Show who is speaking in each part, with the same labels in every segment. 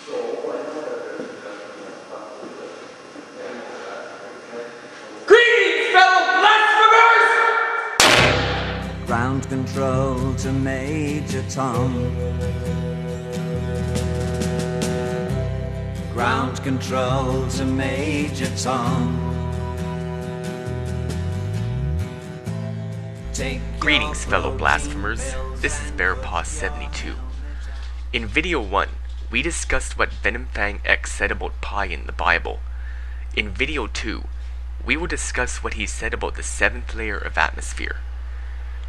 Speaker 1: Greetings, fellow blasphemers!
Speaker 2: Ground control to Major Tom. Ground control to Major Tom.
Speaker 3: Greetings, fellow blasphemers. This is BearPaw72. In video 1, we discussed what VenomFangX said about pie in the Bible. In video 2, we will discuss what he said about the 7th layer of atmosphere.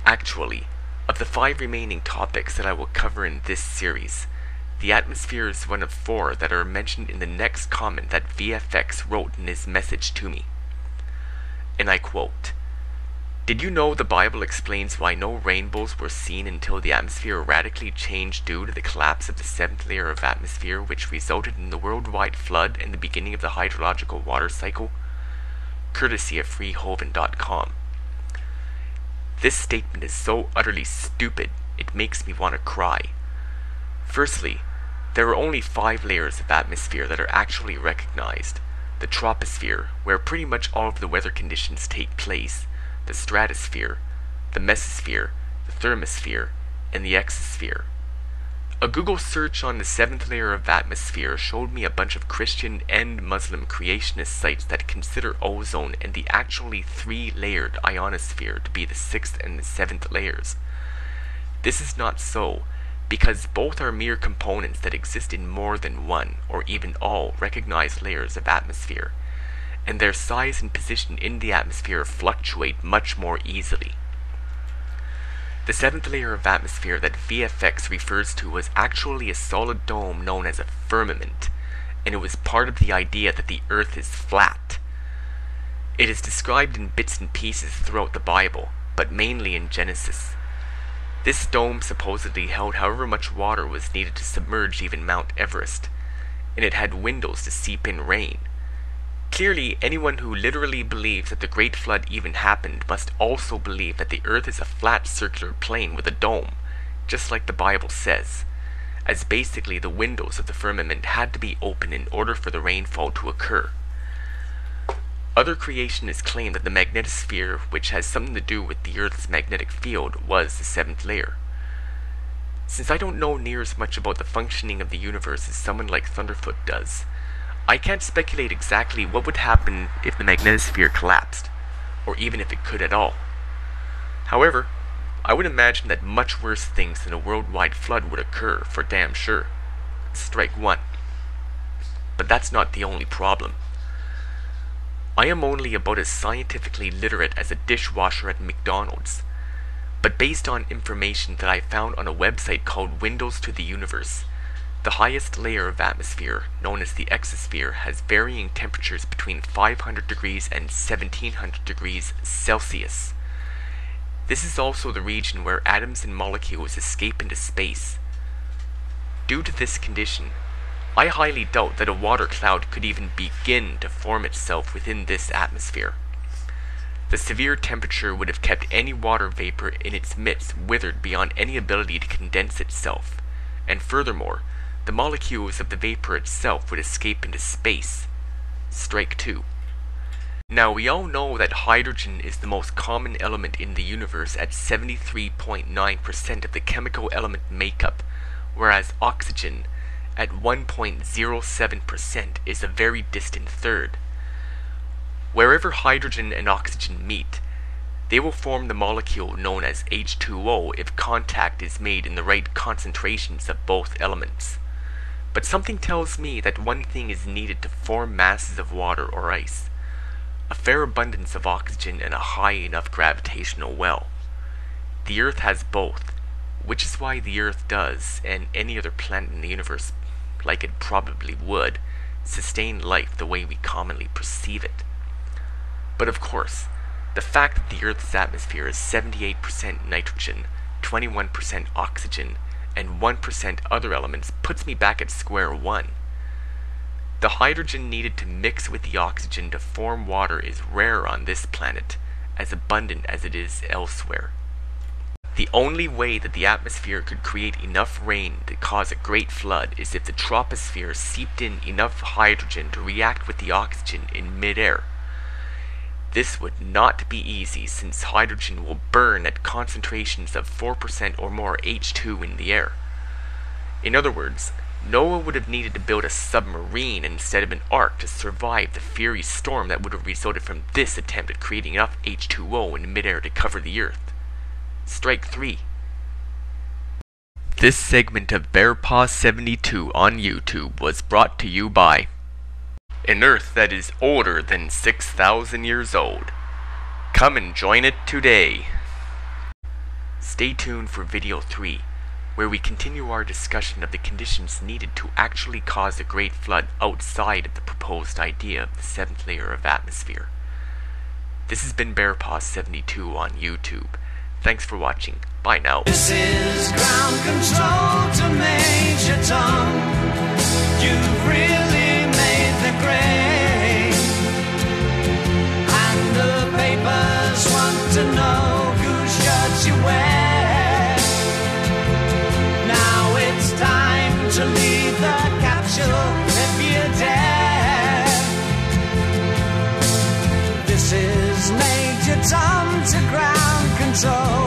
Speaker 3: Actually, of the 5 remaining topics that I will cover in this series, the atmosphere is one of 4 that are mentioned in the next comment that VFX wrote in his message to me. And I quote, "Did you know the Bible explains why no rainbows were seen until the atmosphere radically changed due to the collapse of the 7th layer of atmosphere, which resulted in the worldwide flood and the beginning of the hydrological water cycle?" Courtesy of freehoven.com. This statement is so utterly stupid, it makes me want to cry. Firstly, there are only 5 layers of atmosphere that are actually recognized. The troposphere, where pretty much all of the weather conditions take place, the stratosphere, the mesosphere, the thermosphere, and the exosphere. A Google search on the 7th layer of atmosphere showed me a bunch of Christian and Muslim creationist sites that consider ozone and the actually 3-layered ionosphere to be the 6th and the 7th layers. This is not so, because both are mere components that exist in more than one, or even all, recognized layers of atmosphere, and their size and position in the atmosphere fluctuate much more easily. The 7th layer of atmosphere that VFX refers to was actually a solid dome known as a firmament, and it was part of the idea that the Earth is flat. It is described in bits and pieces throughout the Bible, but mainly in Genesis. This dome supposedly held however much water was needed to submerge even Mount Everest, and it had windows to seep in rain. Clearly, anyone who literally believes that the Great Flood even happened must also believe that the Earth is a flat circular plane with a dome, just like the Bible says, as basically the windows of the firmament had to be open in order for the rainfall to occur. Other creationists claim that the magnetosphere, which has something to do with the Earth's magnetic field, was the 7th layer. Since I don't know near as much about the functioning of the universe as someone like Thunderfoot does, I can't speculate exactly what would happen if the magnetosphere collapsed, or even if it could at all. However, I would imagine that much worse things than a worldwide flood would occur, for damn sure. Strike one. But that's not the only problem. I am only about as scientifically literate as a dishwasher at McDonald's, but based on information that I found on a website called Windows to the Universe, the highest layer of atmosphere, known as the exosphere, has varying temperatures between 500 degrees and 1700 degrees Celsius. This is also the region where atoms and molecules escape into space. Due to this condition, I highly doubt that a water cloud could even begin to form itself within this atmosphere. The severe temperature would have kept any water vapor in its midst withered beyond any ability to condense itself, and furthermore, the molecules of the vapor itself would escape into space. Strike 2. Now, we all know that hydrogen is the most common element in the universe at 73.9% of the chemical element makeup, whereas oxygen, at 1.07%, is a very distant third. Wherever hydrogen and oxygen meet, they will form the molecule known as H2O if contact is made in the right concentrations of both elements. But something tells me that one thing is needed to form masses of water or ice: a fair abundance of oxygen and a high enough gravitational well. The Earth has both, which is why the Earth does, and any other planet in the universe, like it probably would, sustain life the way we commonly perceive it. But of course, the fact that the Earth's atmosphere is 78% nitrogen, 21% oxygen, and 1% other elements puts me back at square one. The hydrogen needed to mix with the oxygen to form water is rare on this planet, as abundant as it is elsewhere. The only way that the atmosphere could create enough rain to cause a great flood is if the troposphere seeped in enough hydrogen to react with the oxygen in midair. This would not be easy since hydrogen will burn at concentrations of 4% or more H2 in the air. In other words, Noah would have needed to build a submarine instead of an ark to survive the fiery storm that would have resulted from this attempt at creating enough H2O in midair to cover the Earth. Strike 3. This segment of BearPaw72 on YouTube was brought to you by an Earth that is older than 6,000 years old. Come and join it today. Stay tuned for video 3, where we continue our discussion of the conditions needed to actually cause a great flood outside of the proposed idea of the 7th layer of atmosphere. This has been BearPaw72 on YouTube. Thanks for watching. Bye now.
Speaker 2: This is ground control to Major Tom. You've really made the grade, and the papers want to know whose shirt you wear. Now it's time to leave the capsule if you dare. This is Major Tom to ground control.